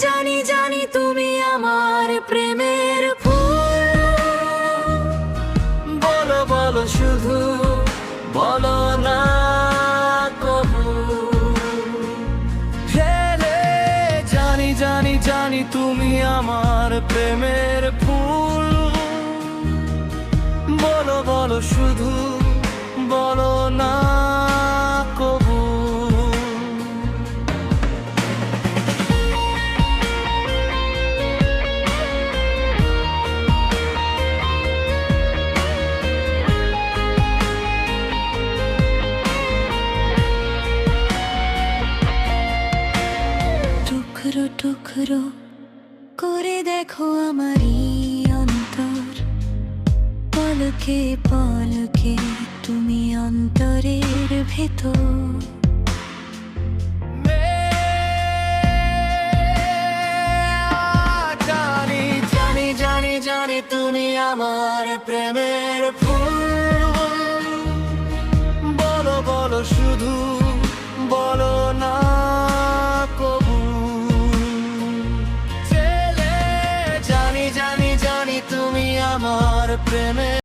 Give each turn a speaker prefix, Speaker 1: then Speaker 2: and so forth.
Speaker 1: জানি জানি তুমি আমার প্রেমের ফুল।
Speaker 2: বলো বলো শুধু, বলো না কবু। হেলে জানি জানি জানি তুমি আমার প্রেমের ফুল। বলো বলো শুধু, বলো না কবু।
Speaker 1: টুকরো টুকরো করে দেখো আমারই অন্তর, পলকে পলকে তুমি অন্তরের ভেতর।
Speaker 2: জানি জানি জানি জানি তুমি আমার প্রেমের ফুল। বলো বলো শুধু, বলো না কবু। জানি জানি জানি তুমি আমার প্রেমের